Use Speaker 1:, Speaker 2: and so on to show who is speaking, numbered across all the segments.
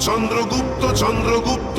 Speaker 1: চন্দ্রগুপ্ত চন্দ্রগুপ্ত।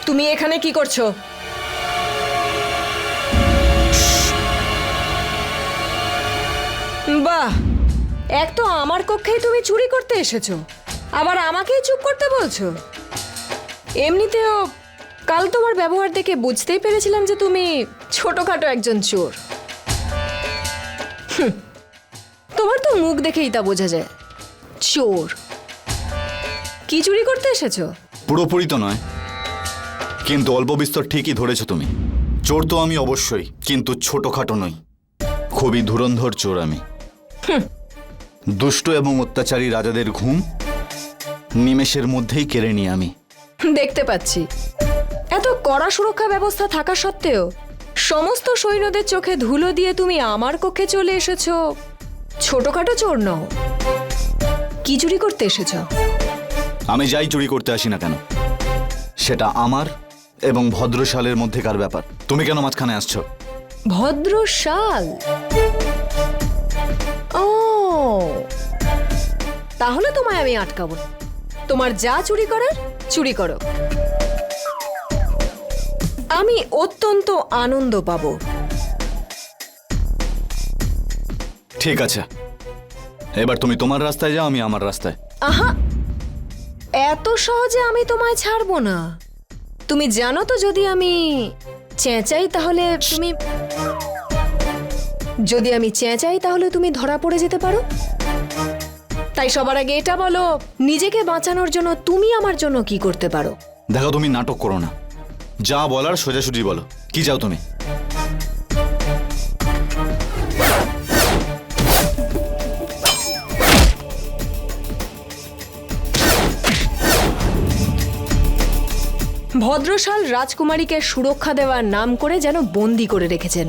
Speaker 2: তুমি এখানে কি করছো? বাহ, এক তো আমার কক্ষেই তুমি চুরি করতে এসেছো, আবার আমাকেই চুপ করতে বলছো। এমনিতেও কাল তোমার ব্যবহার দেখে বুঝতেই পেরেছিলাম যে তুমি ছোটখাটো একজন চোর। তোমার তো মুখ দেখেই তা বোঝা যায়, চোর। কি চুরি করতে এসেছো?
Speaker 3: পুরোপুরি তো নয়, কিন্তু অল্প বিস্তর ঠিকই ধরেছ তুমি। চোর তো আমি অবশ্যই, কিন্তু ছোটখাটো নই। খুবই ধুরন্ধর চোর আমি। দুষ্ট এবং অত্যাচারী রাজাদের ঘুম নিমেষের মধ্যেই কেড়ে নিই আমি।
Speaker 2: দেখতে পাচ্ছি, এত কড়া সুরক্ষা ব্যবস্থা থাকা সত্ত্বেও সমস্ত সৈন্যদের চোখে ধুলো দিয়ে তুমি আমার কক্ষে চলে এসেছো। ছোটখাটো চোর নও। কি চুরি করতে এসেছো?
Speaker 3: আমি যাই চুরি করতে আসি না কেন, সেটা আমার এবং ভদ্রশালের মধ্যেকার ব্যাপার। তুমি কেন মাঝখানে আসছো?
Speaker 2: ভদ্রশাল? ও, তাহলে তোমায় আমি আটকাবো না। তোমার যা চুরি করার চুরি করো। আমি অত্যন্ত আনন্দ পাবো।
Speaker 3: ঠিক আছে, এবার তুমি তোমার রাস্তায় যাও, আমি আমার রাস্তায়।
Speaker 2: আহা, এত সহজে আমি তোমায় ছাড়বো না। তুমি জানো তো, যদি আমি চেঁচাই তাহলে তুমি ধরা পড়ে যেতে পারো। তাই সবার আগে এটা বলো, নিজেকে বাঁচানোর জন্য তুমি আমার জন্য কি করতে পারো?
Speaker 3: দেখো, তুমি নাটক করো না, যা বলার সোজাসুজি বলো। কি চাও তুমি?
Speaker 2: ভদ্রশাল রাজকুমারীকে সুরক্ষা দেওয়ার নাম করে যেন বন্দি করে রেখেছেন।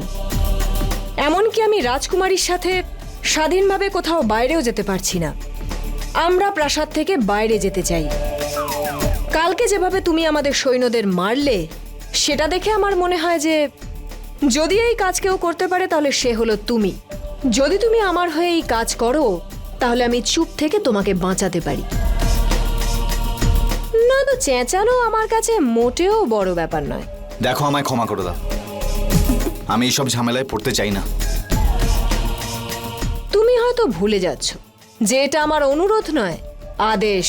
Speaker 2: এমনকি আমি রাজকুমারীর সাথে স্বাধীনভাবে কোথাও বাইরেও যেতে পারছি না। আমরা প্রাসাদ থেকে বাইরে যেতে চাই। কালকে যেভাবে তুমি আমাদের সৈন্যদের মারলে, সেটা দেখে আমার মনে হয় যে যদি এই কাজ কেউ করতে পারে তাহলে সে হলো তুমি। যদি তুমি আমার হয়ে এই কাজ করো, তাহলে আমি চুপ থেকে তোমাকে বাঁচাতে পারি। না তো চেঁচানো আমার কাছে মোটেও বড় ব্যাপার নয়।
Speaker 3: দেখো, আমায় ক্ষমা করে দাও, আমি এইসব ঝামেলায় পড়তে চাই না।
Speaker 2: তুমি হয়তো ভুলে যাচ্ছ যে এটা আমার অনুরোধ নয়, আদেশ।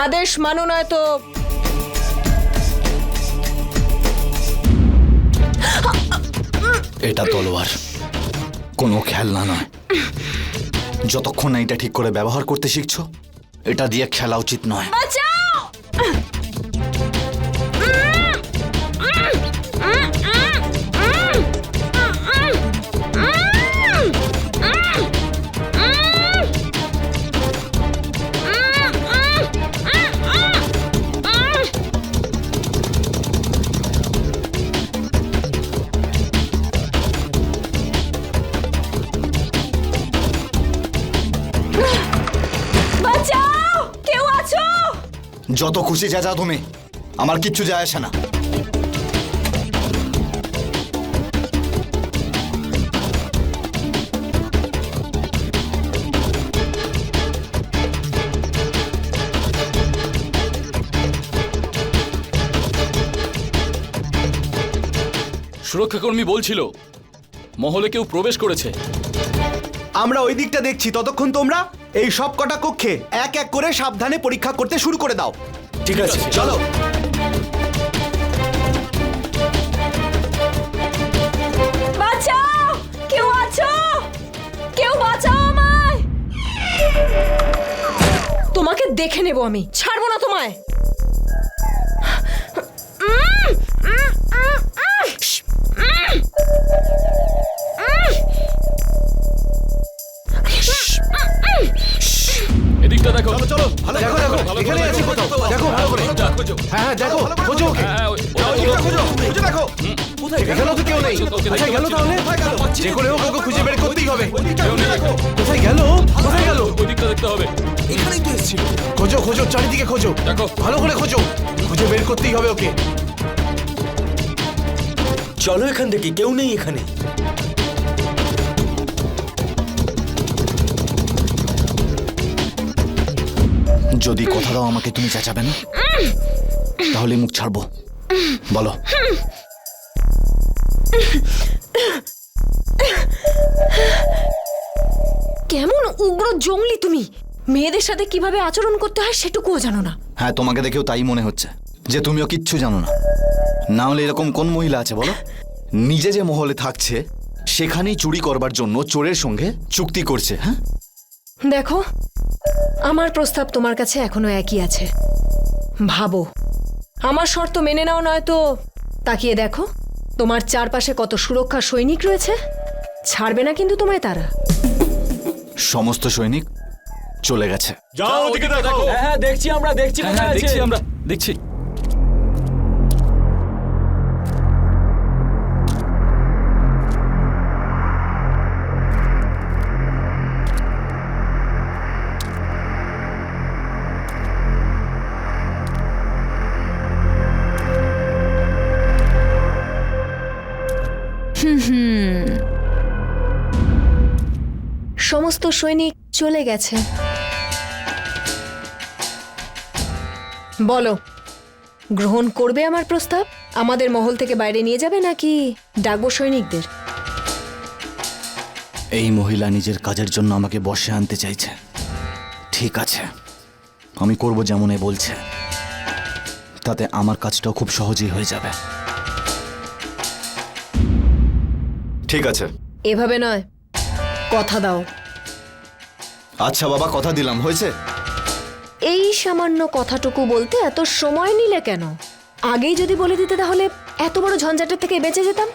Speaker 2: আদেশ মানো, নয় তো
Speaker 3: এটা তলোয়ার, কোনো খেলনা নয়। যতক্ষণ না এটা ঠিক করে ব্যবহার করতে শিখছো, এটা দিয়ে খেলা উচিত নয়। যত খুশি চেঁচাও তুমি, আমার কিচ্ছু যায় আসে না।
Speaker 4: সুরক্ষাকর্মী বলছিল মহলে কেউ প্রবেশ করেছে। আমরা ওই দিকটা দেখছি, ততক্ষণ তোমরা এই সব কটা কক্ষে এক এক করে সাবধানে পরীক্ষা করতে শুরু করে দাও।
Speaker 5: ঠিক আছে,
Speaker 4: চলো।
Speaker 2: বাঁচাও, কেউ আছো? কেউ বাঁচাও আমায়। তোমাকে দেখে নেব আমি, ছাড়বো না তোমায়।
Speaker 5: এদিকটা দেখো।
Speaker 4: চলো চলো, দেখো দেখো, এখানে আছে কোথাও, দেখো ভালো করে। হ্যাঁ হ্যাঁ, দেখো, খোঁজো ওকে। ওদিকটা খোঁজো, খুঁজে দেখো। এখানেও তো কেউ নেই। আচ্ছা গেল তাহলে? যে করে হোক ওকে খুঁজে বের করতেই হবে। কোথায় গেল? কোথায় গেল?
Speaker 5: ওদিকটা দেখতে হবে।
Speaker 4: এখানেই তো এসেছিল। খোঁজো খোঁজো, চারিদিকে খোঁজো,
Speaker 5: দেখো।
Speaker 4: ভালো করে খোঁজো, খুঁজে বের করতেই হবে ওকে।
Speaker 6: চলো এখান থেকে, কেউ নেই এখানে।
Speaker 3: যদি কথা দাও আমাকে তুমি চেঁচাবে না, তাহলে মুখ ছাড়বো। বলো।
Speaker 2: কেমন উগ্র জঙ্গলি তুমি! মেয়েদের সাথে কিভাবে আচরণ করতে হয় সেটুকুও জানো না।
Speaker 3: হ্যাঁ, তোমাকে দেখেও তাই মনে হচ্ছে যে তুমিও কিচ্ছু জানো না। না হলে এরকম কোন মহিলা আছে বলো, নিজে যে মহলে থাকছে সেখানেই চুরি করবার জন্য চোরের সঙ্গে চুক্তি করছে? হ্যাঁ,
Speaker 2: দেখো, আমার প্রস্তাব তোমার কাছে এখনো একই আছে। ভাবো, আমার শর্ত মেনে নাও, নয়তো তাকিয়ে দেখো তোমার চারপাশে কত সুরক্ষা সৈনিক রয়েছে। ছাড়বে না কিন্তু তোমায় তারা।
Speaker 3: সমস্ত সৈনিক চলে গেছে।
Speaker 5: যাও ওদিকে দেখো।
Speaker 6: হ্যাঁ হ্যাঁ, দেখছি আমরা, দেখছি কোথায় আছে।
Speaker 5: দেখছি আমরা, দেখছি।
Speaker 2: সমস্ত সৈনিক চলে গেছে। বলো, গ্রহণ করবে আমার প্রস্তাব? আমাদের মহল থেকে বাইরে নিয়ে যাবে নাকি ডাকবো সৈনিকদের?
Speaker 3: এই মহিলা নিজের কাজের জন্য আমাকে বশে আনতে চাইছে। ঠিক আছে, আমি করব যেমন এ বলছে। তাতে আমার কাজটাও খুব সহজেই হয়ে যাবে। ঠিক আছে।
Speaker 2: এভাবে নয়, কথা দাও।
Speaker 3: আচ্ছা বাবা, কথা দিলাম, হয়েছে।
Speaker 2: এই সামান্য কথাটুকু বলতে এত সময় নিলে কেন? আগেই যদি বলে দিতে তাহলে এত বড় ঝঞ্ঝাটের থেকে বেঁচে যেতাম।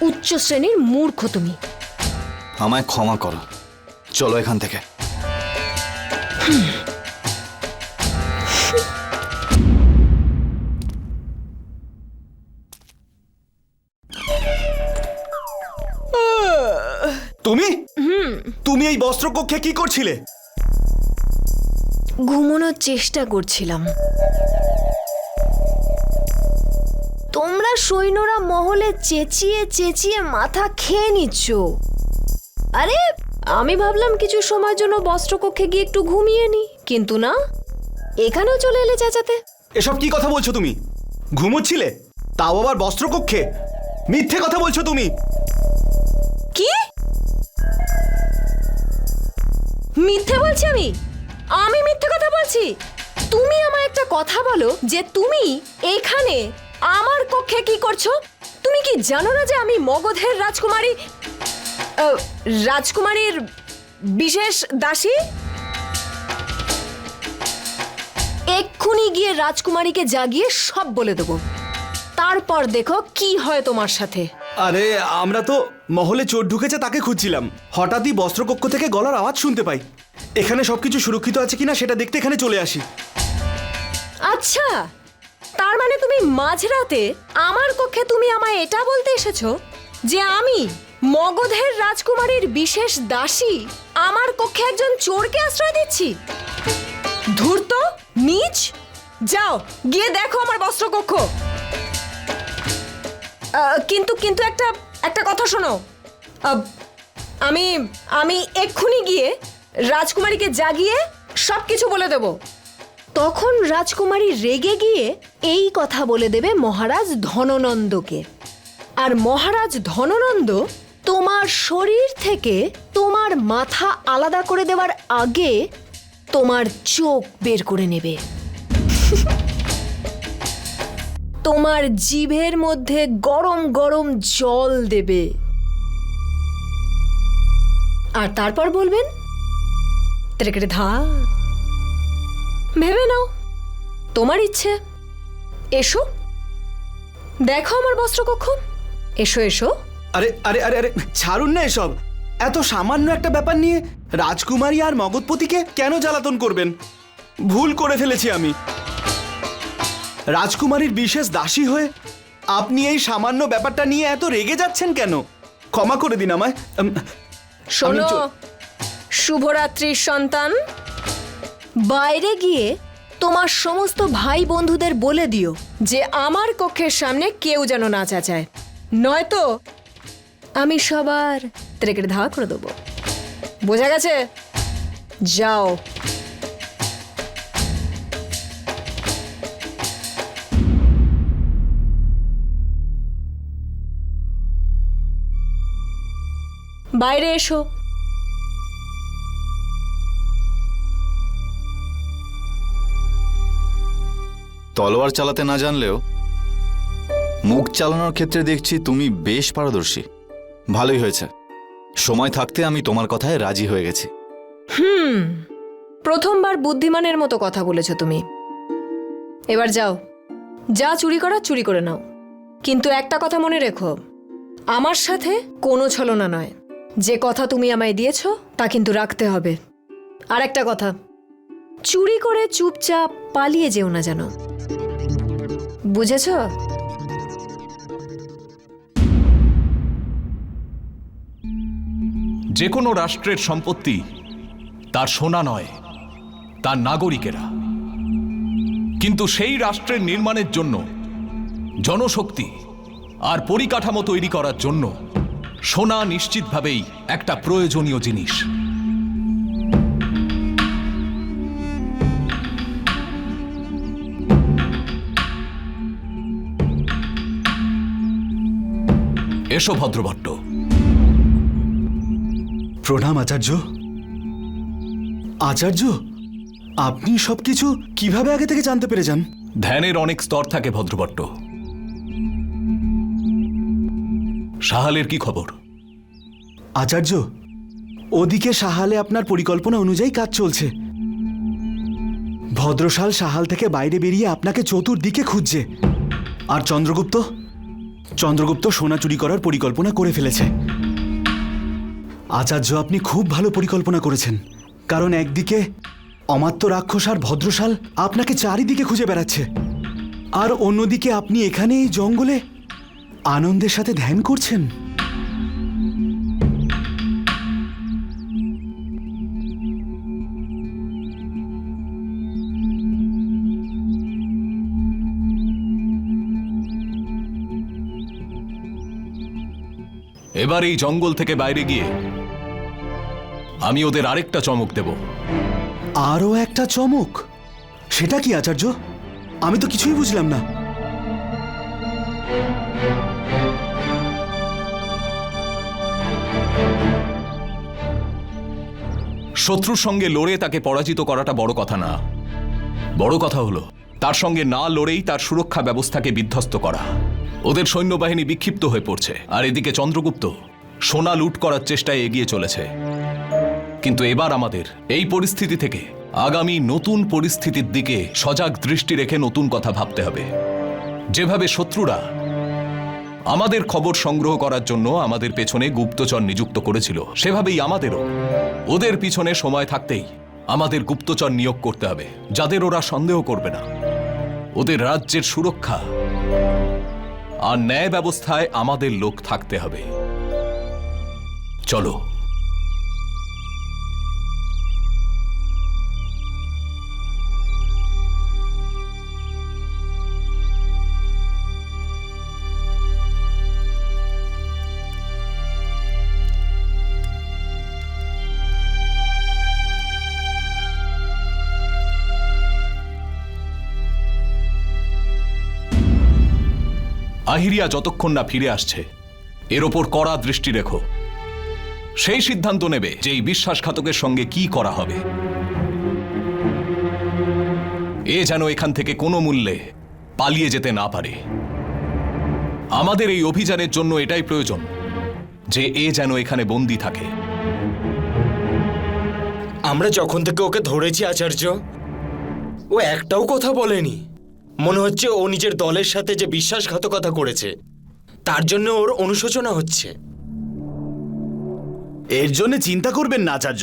Speaker 2: উচ্চ শ্রেণীর মূর্খ তুমি।
Speaker 3: আমায় ক্ষমা করো, চলো এখান থেকে।
Speaker 4: তুমি তুমি এই বস্ত্রকক্ষে কি করছিলে?
Speaker 2: ঘুমানোর চেষ্টা করছিলাম। তোমরা সৈন্যরা মহলে চেঁচিয়ে চেঁচিয়ে মাথা খেয়ে নিচ্ছ। আরে আমি ভাবলাম কিছু সময়ের জন্য বস্ত্রকক্ষে গিয়ে একটু ঘুমিয়ে নি, কিন্তু না, এখানেও চলে এলে চেঁচাতে।
Speaker 4: এসব কি কথা বলছো তুমি? ঘুমোচ্ছিলে, তাও আবার বস্ত্রকক্ষে? মিথ্যে কথা বলছো তুমি।
Speaker 2: কি মিথ্যে বলছি? আমি মিথ্যে কথা বলছি? তুমি আমায় একটা কথা বলো যে তুমি এখানে আমার কক্ষে কি করছো? তুমি কি জানো না যে আমি মগধের রাজকুমারীর বিশেষ দাসী? এক্ষুনি গিয়ে রাজকুমারীকে জাগিয়ে সব বলে দেবো, তারপর দেখো কি হয় তোমার সাথে।
Speaker 4: আরে আমরা তো মহলে চোর ঢুকেছে তাকে খুঁজছিলাম, হঠাৎই বস্ত্রকক্ষ থেকে গলার আওয়াজ শুনতে পাই। এখানে সবকিছু সুরক্ষিত আছে কিনা সেটা দেখতে এখানে চলে আসি।
Speaker 2: আচ্ছা, তার মানে তুমি মাঝরাতে আমার কক্ষে তুমি আমায় এটা বলতে এসেছো যে আমি মগধের রাজকুমারীর বিশেষ দাসী আমার কক্ষে একজন চোরকে আশ্রয় দিচ্ছি? ধূর্ত, নীচ! যাও গিয়ে দেখো আমার বস্ত্রকক্ষ। কিন্তু কিন্তু একটা কথা শোনো, আমি আমি এক্ষুনি গিয়ে রাজকুমারীকে জাগিয়ে সবকিছু বলে দেব। তখন রাজকুমারী রেগে গিয়ে এই কথা বলে দেবে মহারাজ ধননন্দকে, আর মহারাজ ধননন্দ তোমার শরীর থেকে তোমার মাথা আলাদা করে দেওয়ার আগে তোমার চোখ বের করে নেবে। তোমার জিভের মধ্যে গরম গরম জল দেবে আর তারপর বলবেন ত্রেকেটে ধা। ভেবে নাও, তোমার ইচ্ছে। এসো, দেখো আমার বস্ত্রকক্ষ। এসো এসো।
Speaker 4: আরে আরে আরে আরে ছাড়ুন না এসব। এত সামান্য একটা ব্যাপার নিয়ে রাজকুমারী আর মগধপতিকে কেন জ্বালাতন করবেন? ভুল করে ফেলেছি আমি। রাজকুমারীর বিশেষ দাসী হয়ে আপনি এই সামান্য ব্যাপারটা নিয়ে এত রেগে যাচ্ছেন কেন? ক্ষমা করে দিন আমায়।
Speaker 2: শোনো
Speaker 4: আমি চ-
Speaker 2: শুভরাত্রির সন্তান, বাইরে গিয়ে তোমার সমস্ত ভাই বন্ধুদের বলে দিও যে আমার কক্ষের সামনে কেউ যেন না চেঁচায়, নয়তো আমি সবার ত্রেকের ধা করে দেবো। বোঝা গেছে? যাও। বাইরে এসো।
Speaker 3: তলোয়ার চালাতে না জানলেও মুখ চালানোর ক্ষেত্রে দেখছি তুমি বেশ পারদর্শী। ভালোই হয়েছে, সময় থাকতে আমি তোমার কথায় রাজি হয়ে গেছি।
Speaker 2: প্রথমবার বুদ্ধিমানের মতো কথা বলেছ তুমি। এবার যাও, যা চুরি করা চুরি করে নাও, কিন্তু একটা কথা মনে রেখো, আমার সাথে কোনো ছলনা নয়। যে কথা তুমি আমায় দিয়েছ তা কিন্তু রাখতে হবে। আর একটা কথা, চুরি করে চুপচাপ পালিয়ে যেও না যেন, বুঝেছ?
Speaker 7: যে কোনো রাষ্ট্রের সম্পত্তি তার সোনা নয়, তার নাগরিকেরা। কিন্তু সেই রাষ্ট্রের নির্মাণের জন্য জনশক্তি আর পরিকাঠামো তৈরি করার জন্য সোনা নিশ্চিতভাবেই একটা প্রয়োজনীয় জিনিস। এসো ভদ্রভট্ট।
Speaker 4: প্রণাম আচার্য। আচার্য, আপনি সবকিছু কিভাবে আগে থেকে জানতে পেরে যান?
Speaker 7: ধ্যানের অনেক স্তর থাকে ভদ্রভট্ট। সাহালের কি খবর?
Speaker 4: আচার্য, ওদিকে সাহালে আপনার পরিকল্পনা অনুযায়ী কাজ চলছে। ভদ্রশাল সাহাল থেকে বাইরে বেরিয়ে আপনাকে চতুর্দিকে খুঁজছে। আর চন্দ্রগুপ্ত সোনা চুরি করার পরিকল্পনা করে ফেলেছে। আচার্য, আপনি খুব ভালো পরিকল্পনা করেছেন, কারণ একদিকে অমাত্য রাক্ষস আর ভদ্রশাল আপনাকে চারিদিকে খুঁজে বেড়াচ্ছে, আর অন্যদিকে আপনি এখানে এই জঙ্গলে আনন্দের সাথে ধ্যান করছেন।
Speaker 7: এবার এই জঙ্গল থেকে বাইরে গিয়ে আমি ওদের আরেকটা চমক দেব।
Speaker 4: আরও একটা চমক? সেটা কি আচার্য? আমি তো কিছুই বুঝলাম না।
Speaker 7: শত্রুর সঙ্গে লড়ে তাকে পরাজিত করাটা বড় কথা না। বড় কথা হলো তার সঙ্গে না লড়েই তার সুরক্ষা ব্যবস্থাকে বিধ্বস্ত করা। ওদের সৈন্যবাহিনী বিক্ষিপ্ত হয়ে পড়ছে, আর এদিকে চন্দ্রগুপ্ত সোনা লুট করার চেষ্টায় এগিয়ে চলেছে। কিন্তু এবার আমাদের এই পরিস্থিতি থেকে আগামী নতুন পরিস্থিতির দিকে সজাগ দৃষ্টি রেখে নতুন কথা ভাবতে হবে। যেভাবে শত্রুরা আমাদের খবর সংগ্রহ করার জন্য আমাদের পেছনে গুপ্তচর নিযুক্ত করেছিল, সেভাবেই আমাদেরও ওদের পিছনে সময় থাকতেই আমাদের গুপ্তচর নিয়োগ করতে হবে, যাদের ওরা সন্দেহ করবে না। ওদের রাজ্যের সুরক্ষা আর ন্যায় ব্যবস্থায় আমাদের লোক থাকতে হবে। চলো। আহিরিয়া যতক্ষণ না ফিরে আসছে এর ওপর কড়া দৃষ্টি রেখো। সেই সিদ্ধান্ত নেবে যে এই বিশ্বাসঘাতকের সঙ্গে কি করা হবে। এ যেন এখান থেকে কোনো মূল্যে পালিয়ে যেতে না পারে। আমাদের এই অভিযানের জন্য এটাই প্রয়োজন যে এ যেন এখানে বন্দী থাকে।
Speaker 6: আমরা যখন থেকে ওকে ধরেছি আচার্য, ও একটাও কথা বলেনি। মনে হচ্ছে ও নিজের দলের সাথে যে বিশ্বাসঘাতকতা করেছে তার জন্য ওর অনুশোচনা হচ্ছে।
Speaker 8: এর জন্য চিন্তা করবেন না আচার্য,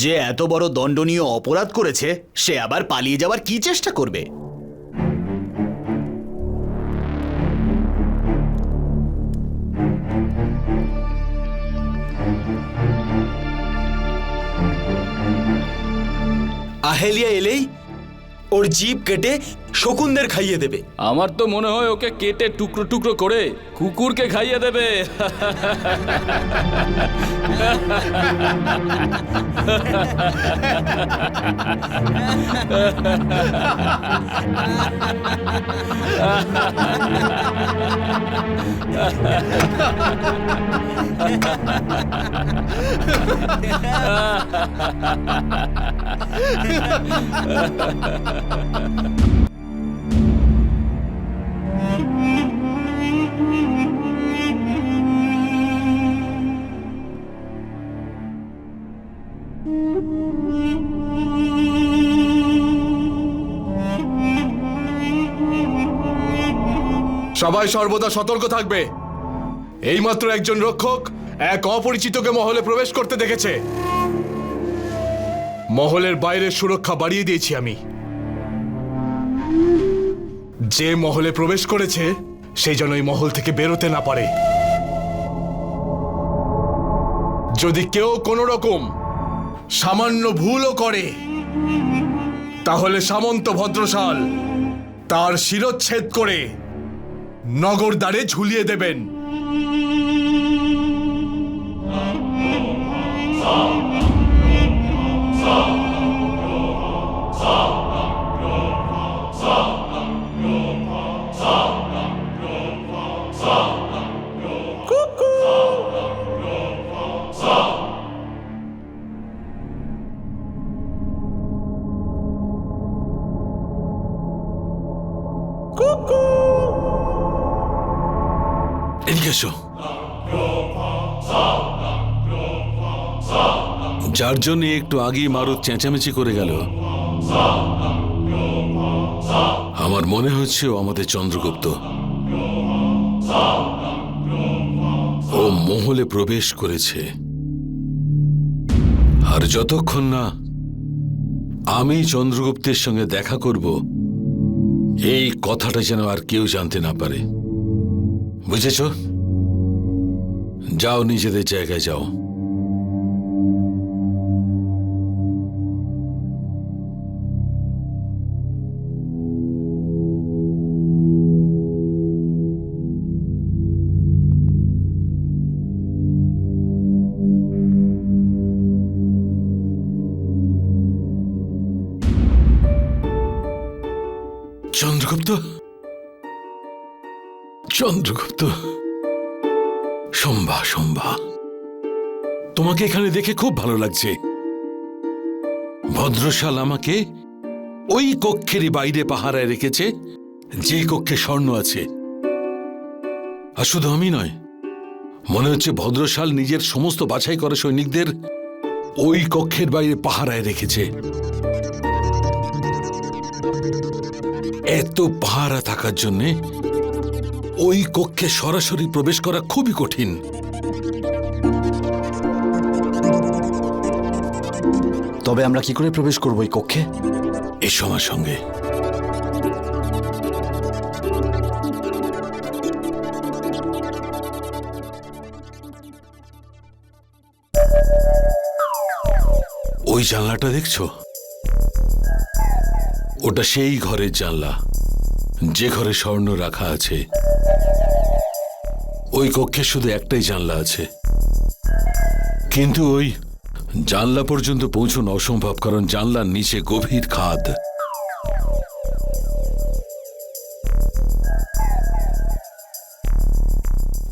Speaker 8: যে এত বড় দণ্ডনীয় অপরাধ করেছে সে আবার পালিয়ে যাওয়ার কি চেষ্টা করবে?
Speaker 6: আহেলিয়া এলেই ওর জিভ কেটে শকুনদের খাইয়ে দেবে।
Speaker 5: আমার তো মনে হয় ওকে কেটে টুকরো টুকরো করে কুকুরকে খাইয়ে দেবে।
Speaker 4: সবাই সর্বদা সতর্ক থাকবে। এইমাত্র একজন রক্ষক এক অপরিচিতকে মহলে প্রবেশ করতে দেখেছে। মহলের বাইরের সুরক্ষা বাড়িয়ে দিয়েছি আমি। যে মহলে প্রবেশ করেছে সেই যেন এই মহল থেকে বেরোতে না পারে। যদি কেউ কোনো রকম সামান্য ভুলও করে তাহলে সামন্ত ভদ্রশাল তার শিরচ্ছেদ করে নগর দ্বারে ঝুলিয়ে দেবেন।
Speaker 9: এদিকে এসো। যার জন্য একটু আগেই মারুত চেঁচামেচি করে গেল, আমার মনে হচ্ছে ও আমাদের চন্দ্রগুপ্ত। ও মহলে প্রবেশ করেছে, আর যতক্ষণ না আমি চন্দ্রগুপ্তের সঙ্গে দেখা করব এই কথাটা যেন আর কেউ জানতে না পারে। বুঝেছ? যাও, নিজেদের জায়গায় যাও। চন্দ্রগুপ্ত, চন্দ্রগুপ্ত, শম্ভা, শম্ভা, তোমাকে এখানে দেখে খুব ভালো লাগছে। ভদ্রশাল আমাকে ওই কক্ষেরই বাইরে পাহারায় রেখেছে যে কক্ষে স্বর্ণ আছে। আর শুধু আমি নয়, মনে হচ্ছে ভদ্রশাল নিজের সমস্ত বাছাই করা সৈনিকদের ওই কক্ষের বাইরে পাহারায় রেখেছে। এত পাহারা থাকার জন্যে ওই কক্ষে সরাসরি প্রবেশ করা খুবই কঠিন।
Speaker 3: তবে আমরা কি করে প্রবেশ করব ওই কক্ষে?
Speaker 9: এসো আমার সঙ্গে। ওই জানলাটা দেখছো? ওটা সেই ঘরের জানলা যে ঘরে স্বর্ণ রাখা আছে। ওই কক্ষে শুধু একটাই জানলা আছে, কিন্তু ওই জানলা পর্যন্ত পৌঁছানো অসম্ভব, কারণ জানলার নিচে গভীর খাদ।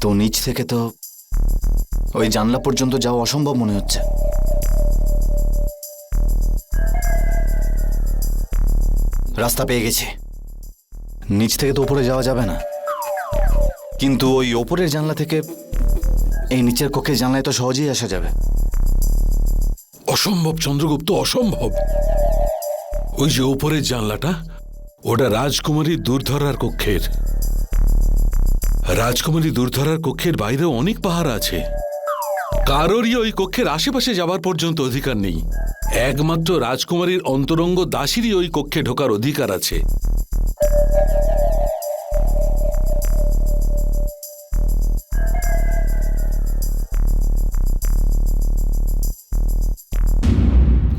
Speaker 3: তো নিচ থেকে তো ওই জানলা পর্যন্ত যাওয়া অসম্ভব মনে হচ্ছে। রাস্তা পেয়ে গেছি। নিচ থেকে তো উপরে যাওয়া যাবে না, কিন্তু ওই ওপরের জানলা থেকে এই নিচের কক্ষের জানলায় তো সহজেই আসা যাবে।
Speaker 9: অসম্ভব চন্দ্রগুপ্ত, অসম্ভব। ওই যে উপরের জানলাটা, ওটা রাজকুমারী দূরধরার কক্ষের। রাজকুমারী দূরধরার কক্ষের বাইরেও অনেক পাহারা আছে। কারোরই ওই কক্ষের আশেপাশে যাবার পর্যন্ত অধিকার নেই। একমাত্র রাজকুমারীর অন্তরঙ্গ দাসীরই ওই কক্ষে ঢোকার অধিকার আছে।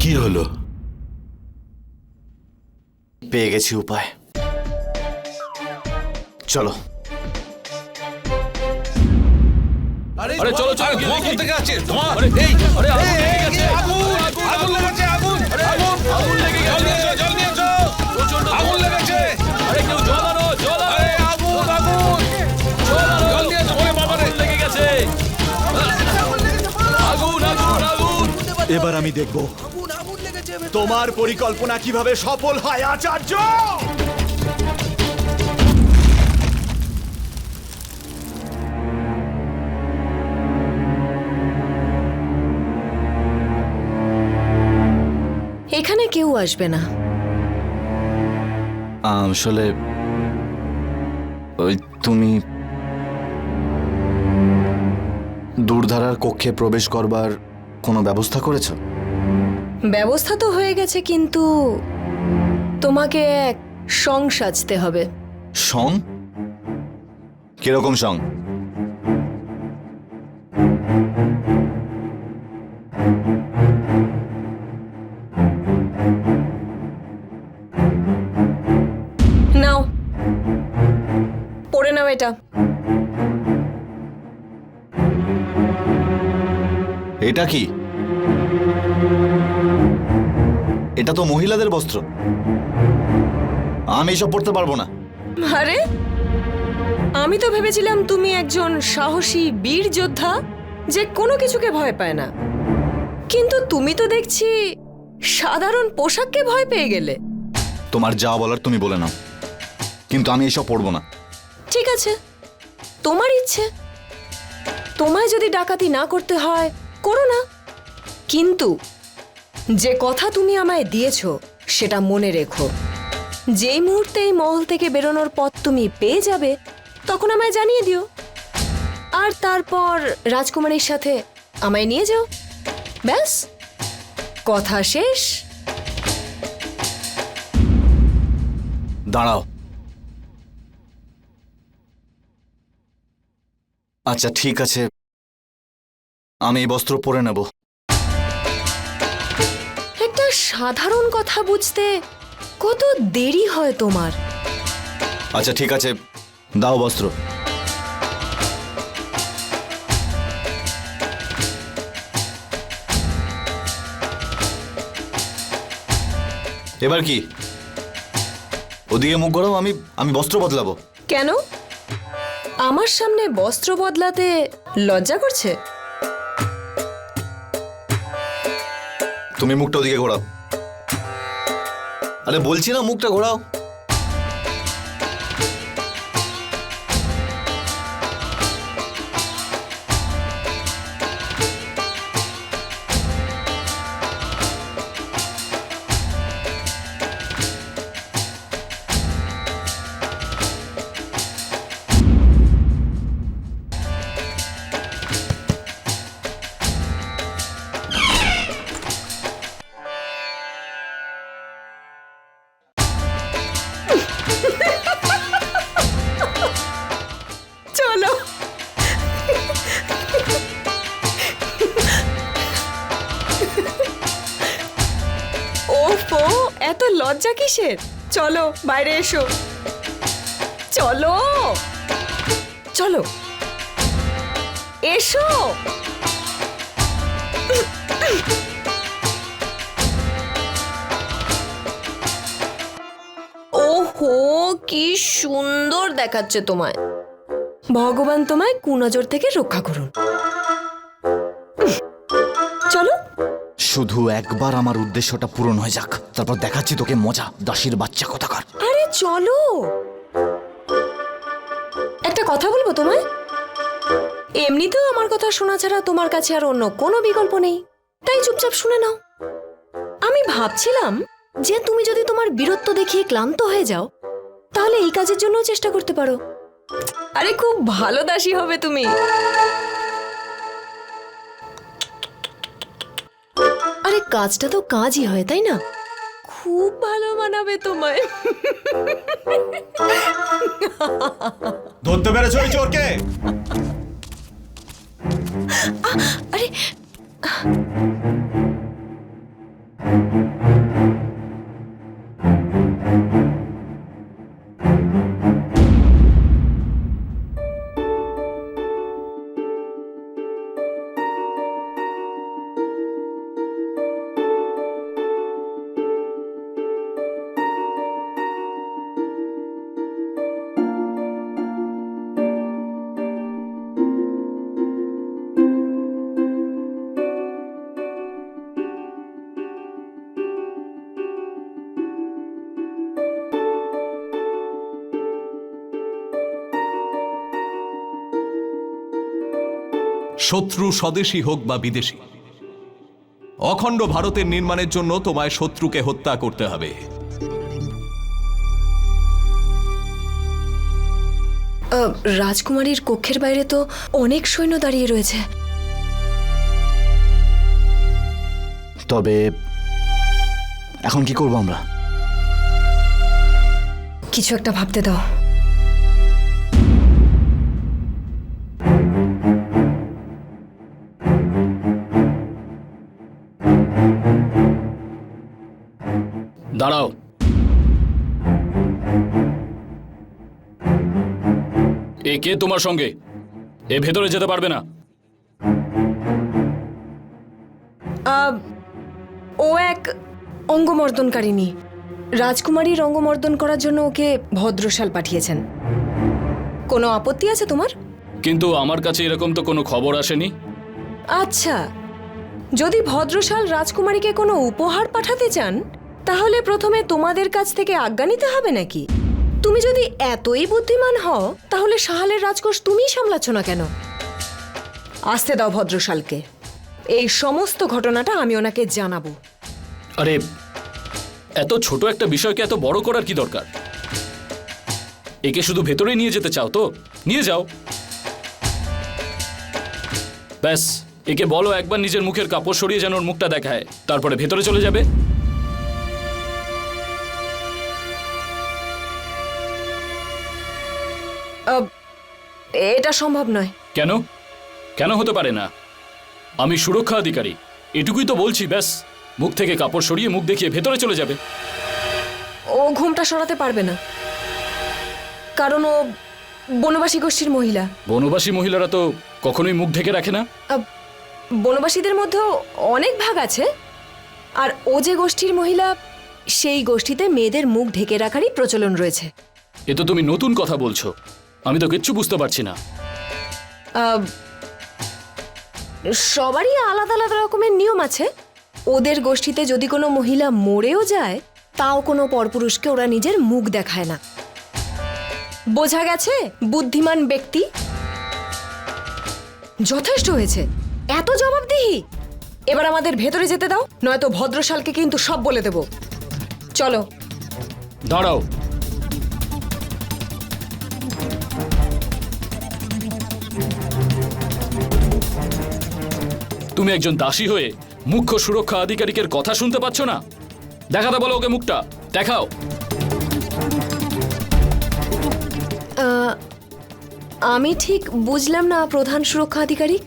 Speaker 9: কি হলো?
Speaker 3: পেয়ে গেছি উপায়। চলো।
Speaker 5: আরে চলো চলো, গিয়ে দেখি।
Speaker 4: থেকে আছে ধোঁয়া।
Speaker 5: আরে
Speaker 4: এই
Speaker 5: আরে আগুন লেগে গেছে।
Speaker 4: আগুন লেগেছে, আগুন
Speaker 5: আরে আগুন লেগে
Speaker 4: জল নিয়ে
Speaker 5: গেছে।
Speaker 4: এসো, জল নিয়ে এসো।
Speaker 5: প্রচন্ড
Speaker 4: আগুন লেগেছে।
Speaker 5: আরে কেউ জল আনো, জল আনো।
Speaker 4: আরে আগুন, আগুন
Speaker 5: জল আনো।
Speaker 4: জল নিয়ে এসো। ওরে বাবা রে।
Speaker 5: আগুন লেগে গেছে। আগুন আগুন আগুন।
Speaker 8: এবার আমি দেখব তোমার পরিকল্পনা কিভাবে সফল হয় আচার্য।
Speaker 2: এখানে কেউ আসবে না।
Speaker 3: আসলে ওই তুমি দূরধারার কক্ষে প্রবেশ করবার কোনো ব্যবস্থা করেছো?
Speaker 2: ব্যবস্থা তো হয়ে গেছে, কিন্তু তোমাকে এক সং সাজতে হবে।
Speaker 3: সং? কিরকম সং?
Speaker 2: নাও, পড়ে নাও এটা।
Speaker 3: এটা কি? এটা তো মহিলাদের বস্ত্র। আমি এসব পড়তে পারবো না।
Speaker 2: আরে আমি তো ভেবেছিলাম তুমি একজন সাহসী বীর যোদ্ধা যে কোনো কিছুকে ভয় পায় না, কিন্তু তুমি তো দেখছি সাধারণ পোশাককে ভয় পেয়ে গেলে।
Speaker 3: তোমার যা বলার তুমি বলে নাও, কিন্তু আমি এসব পড়বো না।
Speaker 2: ঠিক আছে, তোমার ইচ্ছে। তোমায় যদি ডাকাতি না করতে হয় করো না, কিন্তু যে কথা তুমি আমায় দিয়েছো সেটা মনে রেখো। যেই মুহূর্তে এই মহল থেকে বেরোনোর পথ তুমি পেয়ে যাবে তখন আমায় জানিয়ে দিও, আর তারপর রাজকুমারীর সাথে আমায় নিয়ে যাও। ব্যাস, কথা শেষ।
Speaker 3: দাঁড়াও। আচ্ছা ঠিক আছে, আমি এই বস্ত্র পরে নেব।
Speaker 2: একটা সাধারণ কথা বুঝতে কত দেরি হয় তোমার।
Speaker 3: আচ্ছা ঠিক আছে, দাও বস্ত্র। এবার কি? ওদিকে মুখ ঘোরাও, আমি বস্ত্র বদলাবো।
Speaker 2: কেন? আমার সামনে বস্ত্র বদলাতে লজ্জা করছে?
Speaker 3: তুমি মুখটা ওদিকে ঘোরাও। আরে বলছি না, মুখটা ঘোরাও।
Speaker 2: চলো। ওফো, এত লজ্জা কিসের? চলো বাইরে এসো। চলো চলো এসো। ওহো, কি সুন্দর দেখাচ্ছে তোমায়। ভগবান তোমায় কুনজর থেকে রক্ষা করুন। চলো।
Speaker 3: শুধু একবার আমার উদ্দেশ্যটা পূরণ হয়ে যাক, তারপর দেখাচ্ছি তোকে মজা, দাসীর বাচ্চা কোথাকার।
Speaker 2: আরে চলো, একটা কথা বলবো তোমায়। এমনিতেও আমার কথা শোনা ছাড়া তোমার কাছে আর অন্য কোনো বিকল্প নেই, তাই চুপচাপ শুনে নাও। আমি ভাবছিলাম যে তুমি যদি তোমার বীরত্ব দেখিয়ে ক্লান্ত হয়ে যাও, তাহলে এই কাজের জন্য চেষ্টা করতে পারো। আরে খুব ভালো দাসী হবে তুমি। আরে কাজটা তো কাজই হয়, তাই না? খুব ভালো মানাবে তোমায়।
Speaker 8: ধরতে পেরেছো ওই চোরকে?
Speaker 2: আরে
Speaker 7: শত্রু স্বদেশী হোক বা বিদেশি, অখণ্ড ভারতের নির্মাণের জন্য তোমায় শত্রুকে হত্যা করতে হবে।
Speaker 2: রাজকুমারীর কক্ষের বাইরে তো অনেক সৈন্য দাঁড়িয়ে রয়েছে।
Speaker 3: তবে এখন কি করবো আমরা?
Speaker 2: কিছু একটা ভাবতে দাও।
Speaker 5: দাঁড়াও, এ কে তোমার সঙ্গে? এ ভেতরে যেতে পারবে না।
Speaker 2: ও এক অঙ্গমর্দনকারিণী। রাজকুমারীর অঙ্গমর্দন করার জন্য ওকে ভদ্রশাল পাঠিয়েছেন। কোনো আপত্তি আছে তোমার?
Speaker 5: কিন্তু আমার কাছে এরকম তো কোনো খবর আসেনি।
Speaker 2: আচ্ছা, যদি ভদ্রশাল রাজকুমারীকে কোনো উপহার পাঠাতে চান, তাহলে প্রথমে তোমাদের কাছ থেকে আজ্ঞা নিতে হবে নাকি? তুমি যদি এতই বুদ্ধিমান হও, তাহলে সাহালের রাজকোষ তুমিই সামলাচ্ছ না কেন? আসতে দাও ভদ্রশালকে। এই সমস্ত ঘটনাটা আমি ওনাকে জানাবো।
Speaker 5: আরে এত ছোট একটা বিষয়কে এত বড় করার কি দরকার? একে শুধু ভেতরে নিয়ে যেতে চাও তো নিয়ে যাও। ব্যাস, একে বলো একবার নিজের মুখের কাপড় সরিয়ে যেন ওর মুখটা দেখায়, তারপরে ভেতরে চলে যাবে।
Speaker 2: এটা সম্ভব নয়।
Speaker 5: কেন? কেন হতে পারে না? আমি সুরক্ষা অধিকারী, এটুকুই তো বলছি। ব্যাস, মুখ থেকে কাপড় সরিয়ে মুখ দেখিয়ে ভেতরে চলে যাবে।
Speaker 2: ও ঘুমটা সরাতে পারবে না, কারণ ও বনবাসী গোষ্ঠীর মহিলা।
Speaker 5: বনবাসী মহিলারা তো কখনোই মুখ ঢেকে রাখে না।
Speaker 2: বনবাসীদের মধ্যেও অনেক ভাগ আছে, আর ও যে গোষ্ঠীর মহিলা, সেই গোষ্ঠীতে মেয়েদের মুখ ঢেকে রাখারই প্রচলন রয়েছে।
Speaker 5: এ তো তুমি নতুন কথা বলছো, আমি তো কিচ্ছু বুঝতে পারছি না।
Speaker 2: সবারই আলাদা আলাদা রকমের নিয়ম আছে। ওদের গোষ্ঠীতে যদি কোনো মহিলা মরেও যায়, তাও কোনো পরপুরুষকে ওরা নিজের মুখ দেখায় না। বোঝা গেছে? বুদ্ধিমান ব্যক্তি। যথেষ্ট হয়েছে, এত জবাবদিহি। এবার আমাদের ভেতরে যেতে দাও, নয়তো ভদ্রশালকে কিন্তু সব বলে দেব। চলো।
Speaker 5: দাঁড়াও, তুমি একজন দাসী হয়ে মুখ্য সুরক্ষা আধিকারিকের কথা শুনতে পাচ্ছ না? দেখাতে বলো ওকে, মুখটা দেখাও।
Speaker 2: আমি ঠিক বুঝলাম না প্রধান সুরক্ষা আধিকারিক,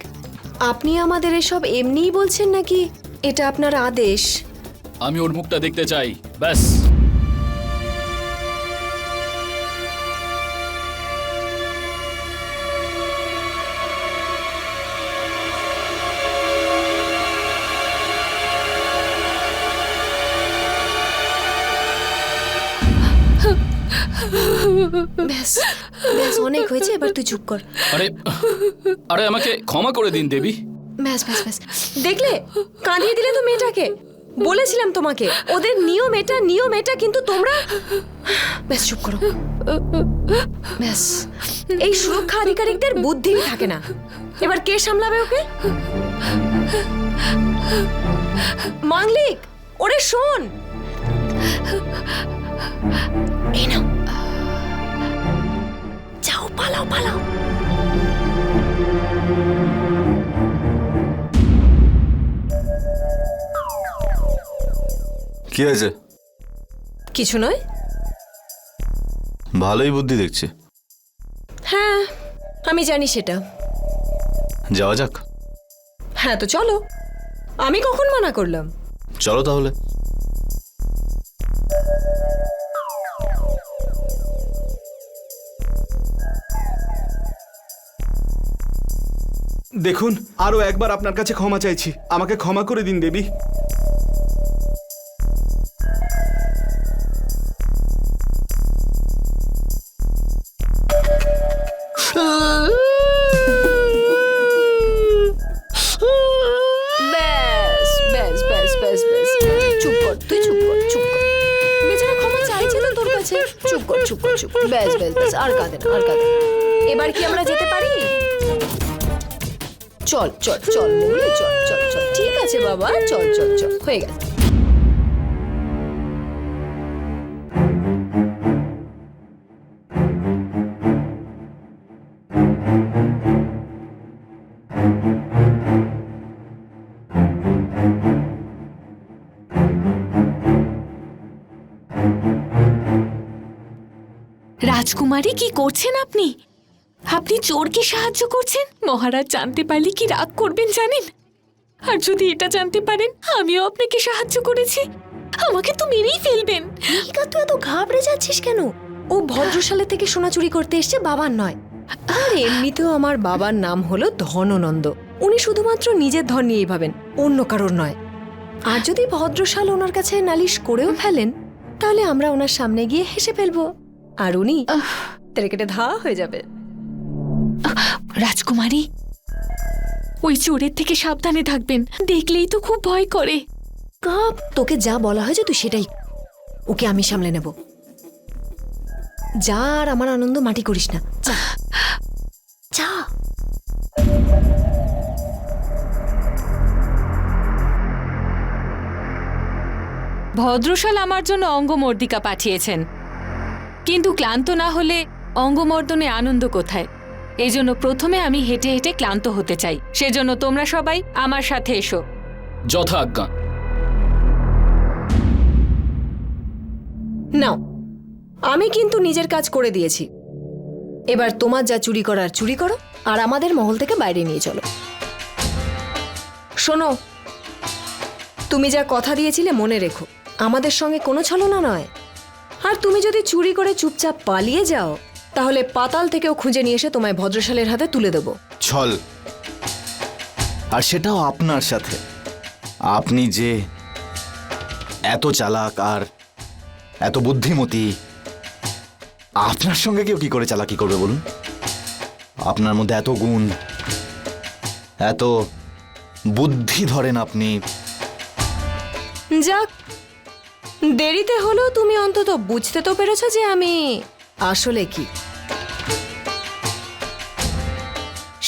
Speaker 2: আপনি আমাদের এসব এমনিই বলছেন নাকি এটা আপনার আদেশ?
Speaker 5: আমি ওর মুখটা দেখতে চাই, ব্যাস।
Speaker 2: ব্যাস ব্যাস, অনেক হয়েছে, এবার তুই চুপ কর।
Speaker 5: আরে আরে আমাকে ক্ষমা করে দিন দেবী।
Speaker 2: ব্যাস ব্যাস ব্যাস, দেখলে কাঁদিয়ে দিলে তো মেয়েটাকে। বলেছিলাম তোমাকে ওদের নিয়ম এটা, কিন্তু তোমরা ব্যাস চুপ করো। ব্যাস, এই সুরক্ষা আধিকারিকদের বুদ্ধি থাকে না। এবার কে সামলাবে ওকে? মাংলিক, ওরে শোন, এই নাও, যাও পালাও পালাও।
Speaker 3: কি হয়েছে?
Speaker 2: কিছু নয়।
Speaker 3: ভালোই বুদ্ধি দেখছি।
Speaker 2: হ্যাঁ, আমি জানি সেটা।
Speaker 3: যাওয়া যাক।
Speaker 2: হ্যাঁ তো চলো, আমি কখন মানা করলাম?
Speaker 3: চলো তাহলে।
Speaker 4: দেখুন, আরো একবার আপনার কাছে ক্ষমা চাইছি, আমাকে ক্ষমা করে দিন দেবী।
Speaker 2: ব্যাস ব্যাস ব্যাস ব্যাস ব্যাস, চুপ কর, তুই চুপ কর, চুপ কর। বেচারা ক্ষমা চাইছে তো তোর কাছে। চুপ কর, চুপ কর, চুপ। ব্যাস ব্যাস ব্যাস, আর কাঁদে না, আর কাঁদে না। এবার কি আমরা যেতে পারি? চল চল চল মৌলি, চল চল চল। ঠিক আছে বাবা, চল চল চল, হয়ে গেছে।
Speaker 10: রাজকুমারী, কি করছেন আপনি? আপনি চোরকে সাহায্য করছেন। মহারাজ জানতে পারলে কি রাগ করবেন জানেন? আর যদি এটা জানতে পারেন আমিও আপনাকে সাহায্য করেছি, আমাকে তো মেরেই ফেলবেন।
Speaker 2: তুই এত ঘাবড়ে যাচ্ছিস কেন? ও ভদ্রশালে থেকে সোনা চুরি করতে এসছে, বাবার নয়। আর এমনিতেও আমার বাবার নাম হলো ধননন্দ। উনি শুধুমাত্র নিজের ধন নিয়েই ভাবেন, অন্য কারোর নয়। আর যদি ভদ্রশাল ওনার কাছে নালিশ করেও ফেলেন, তাহলে আমরা ওনার সামনে গিয়ে হেসে ফেলবো, আর উনি তেরেকেটে ধা হয়ে যাবে।
Speaker 10: রাজকুমারী, ওই চোরের থেকে সাবধানে থাকবেন, দেখলেই তো খুব ভয় করে।
Speaker 2: কাপ, তোকে যা বলা হয়েছে তুই সেটাই। ওকে আমি সামলে নেব। যা, আর আমার আনন্দ মাটি করিস না, যা যা।
Speaker 10: ভদ্রশাল আমার জন্য অঙ্গমর্দিকা পাঠিয়েছেন, কিন্তু ক্লান্ত না হলে অঙ্গমর্দনে আনন্দ কোথায়? এই জন্য প্রথমে আমি হেঁটে হেঁটে ক্লান্ত হতে চাই। সেজন্য তোমরা সবাই আমার সাথে এসো।
Speaker 5: যথা আজ্ঞা।
Speaker 2: নাও, আমি কিন্তু নিজের কাজ করে দিয়েছি। এবার তোমার যা চুরি করার চুরি করো, আর আমাদের মহল থেকে বাইরে নিয়ে চলো। শোনো, তুমি যা কথা দিয়েছিলে মনে রেখো, আমাদের সঙ্গে কোনো ছলনা নয়। আর তুমি যদি চুরি করে চুপচাপ পালিয়ে যাও, তাহলে পাতাল থেকেও খুঁজে নিয়ে এসে তোমায় ভদ্রশালের হাতে তুলে দেবো।
Speaker 3: ছল, আর সেটাও আপনার সাথে। আপনি যে এত চালাক আর এত বুদ্ধিমতী, আপনার সঙ্গে কেউ কি করে চালাকি করবে বলুন? আপনার মধ্যে এত গুণ, এত বুদ্ধি ধরেন আপনি।
Speaker 2: যাক, দেরিতে হলেও তুমি অন্তত বুঝতে তো পেরেছো যে আমি আসলে কি।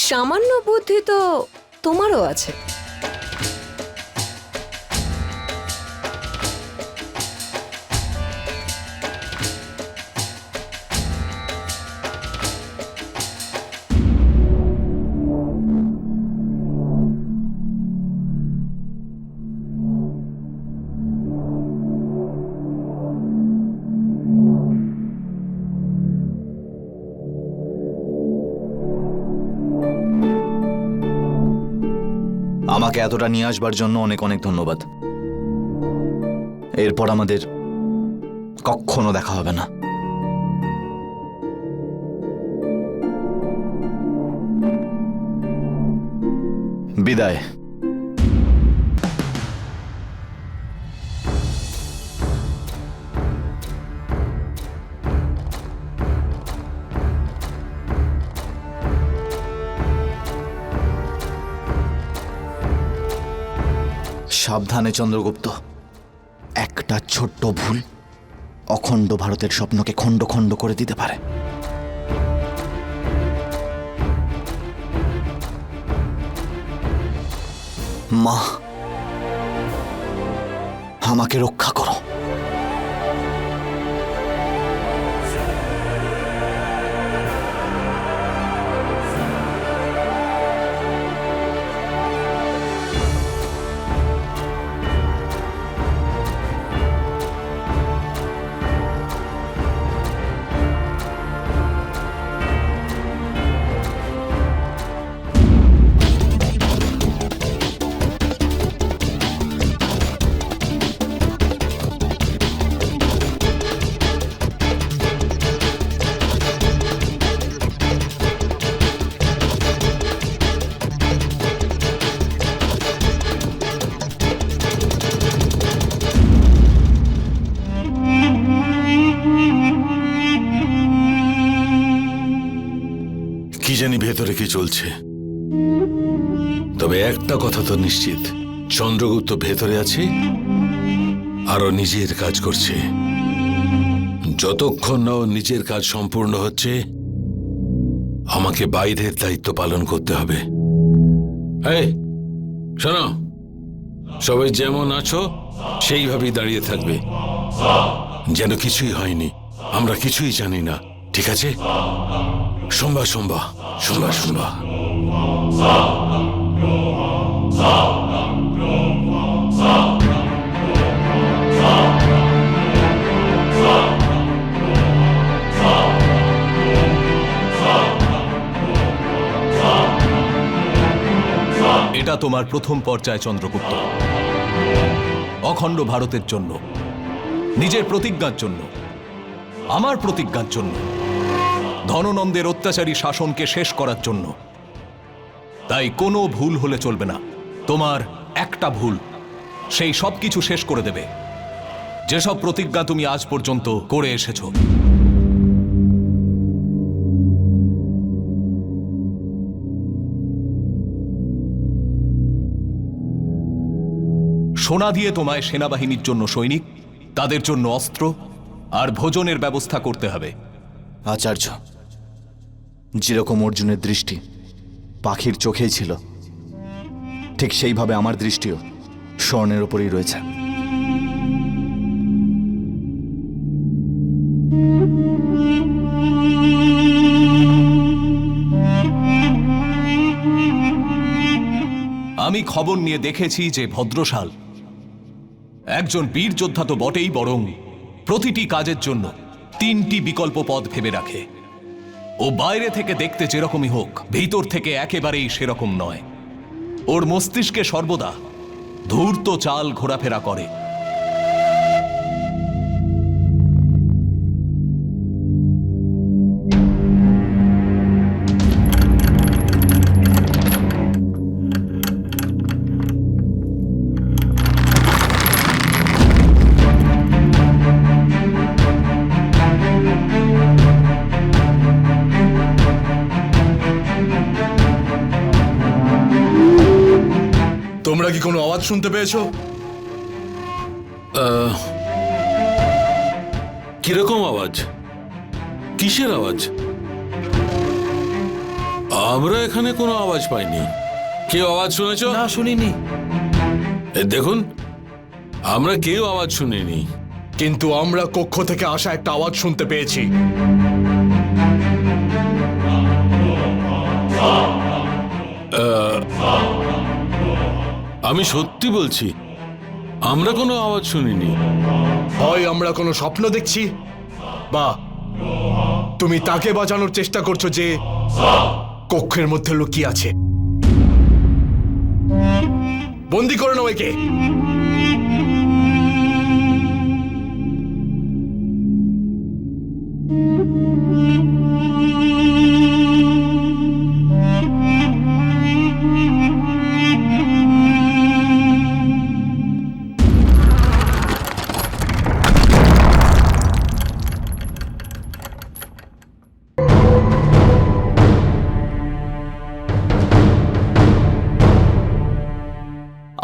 Speaker 2: সামান্য বুদ্ধি তো তোমারও আছে।
Speaker 3: আমাকে এতটা নিয়ে আসবার জন্য অনেক অনেক ধন্যবাদ। এরপর আমাদের কখনো দেখা হবে না। বিদায়। সাবধানে চন্দ্রগুপ্ত, একটা ছোট্ট ভুল অখণ্ড ভারতের স্বপ্নকে খণ্ড খণ্ড করে দিতে পারে। মা, আমাকে রক্ষা করো।
Speaker 9: কি জানি ভেতরে কি চলছে, তবে একটা কথা তো নিশ্চিত, চন্দ্রগুপ্ত ভেতরে আছে আর ও নিজের কাজ করছে। যতক্ষণ না ও নিজের কাজ সম্পূর্ণ হচ্ছে, আমাকে বাইরের দায়িত্ব পালন করতে হবে। এই শোনো, সবাই যেমন আছো সেইভাবেই দাঁড়িয়ে থাকবে, যেন কিছুই হয়নি, আমরা কিছুই জানি না, ঠিক আছে? শোনবা শোনবা শোনবা শোনবা।
Speaker 7: এটা তোমার প্রথম পর্যায় চন্দ্রগুপ্ত। অখণ্ড ভারতের জন্য, নিজের প্রতিজ্ঞার জন্য, আমার প্রতিজ্ঞার জন্য, ধননন্দের অত্যাচারী শাসনকে শেষ করার জন্য। তাই কোনো ভুল হলে চলবে না। তোমার একটা ভুল সেই সব কিছু শেষ করে দেবে, যেসব প্রতিজ্ঞা তুমি আজ পর্যন্ত করে এসেছো। সোনা দিয়ে তোমায় সেনাবাহিনীর জন্য সৈনিক, তাদের জন্য অস্ত্র আর ভোজনের ব্যবস্থা করতে হবে।
Speaker 3: আচার্য, যেরকম অর্জুনের দৃষ্টি পাখির চোখেই ছিল, ঠিক সেইভাবে আমার দৃষ্টিও স্বর্ণের উপরই রয়েছে।
Speaker 7: আমি খবর নিয়ে দেখেছি যে ভদ্রশাল একজন বীর যোদ্ধা তো বটেই, বরং প্রতিটি কাজের জন্য 3টি বিকল্প পথ ভেবে রাখে। ও বাইরে থেকে দেখতে যেরকমই হোক, ভিতর থেকে একেবারেই সেরকম নয়। ওর মস্তিষ্কে সর্বদা ধূর্ত চাল ঘোরাফেরা করে।
Speaker 4: তোমরা কি কোনো আওয়াজ শুনতে পেয়েছো?
Speaker 9: কিরকম আওয়াজ? কিসের আওয়াজ? আমরা এখানে কোনো আওয়াজ পাইনি। কেউ আওয়াজ শুনেছ?
Speaker 4: না, শুনিনি।
Speaker 9: দেখুন, আমরা কেউ আওয়াজ শুনিনি।
Speaker 4: কিন্তু আমরা কক্ষ থেকে আসা একটা আওয়াজ শুনতে পেয়েছি।
Speaker 9: আমি সত্যি বলছি, আমরা কোনো আওয়াজ শুনিনি।
Speaker 4: হয় আমরা কোনো স্বপ্ন দেখছি, বা তুমি তাকে বাঁচানোর চেষ্টা করছো যে কক্ষের মধ্যে লুকিয়ে আছে। বন্দি করে নাও একে।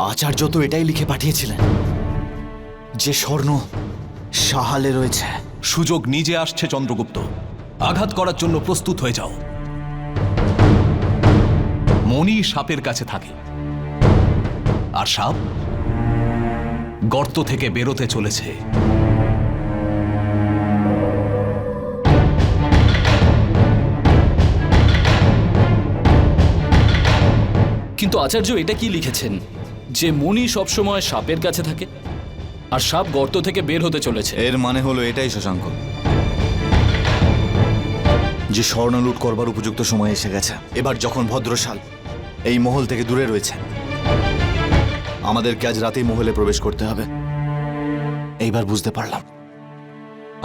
Speaker 3: আচার্য তো এটাই লিখে পাঠিয়েছিলেন যে স্বর্ণ সাহালে রয়েছে।
Speaker 7: সুযোগ নিজে আসছে চন্দ্রগুপ্ত, আঘাত করার জন্য প্রস্তুত হয়ে যাও। মণি সাপের কাছে থাকে, আর সাপ গর্ত থেকে বেরোতে চলেছে।
Speaker 5: কিন্তু আচার্য এটা কি লিখেছেন যে মণি সবসময় সাপের কাছে থাকে আর সাপ গর্ত থেকে বের হতে চলেছে?
Speaker 3: এর মানে হলো এটাই শশাঙ্ক, যে স্বর্ণ লুট করবার উপযুক্ত সময় এসে গেছে। এবার যখন ভদ্রশাল এই মহল থেকে দূরে রয়েছে, আমাদেরকে আজ রাতেই মহলে প্রবেশ করতে হবে। এইবার বুঝতে পারলাম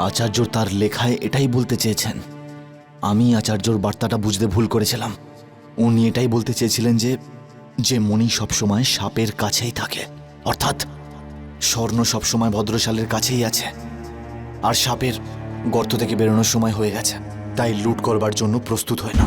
Speaker 3: আচার্য তার লেখায় এটাই বলতে চেয়েছেন। আমি আচার্যর বার্তাটা বুঝতে ভুল করেছিলাম। উনি এটাই বলতে চেয়েছিলেন যে মণি সবসময় সাপের কাছেই থাকে, অর্থাৎ স্বর্ণ সবসময় ভদ্রশালের কাছেই আছে, আর সাপের গর্ত থেকে বেরোনোর সময় হয়ে গেছে, তাই লুট করবার জন্য প্রস্তুত হয় না।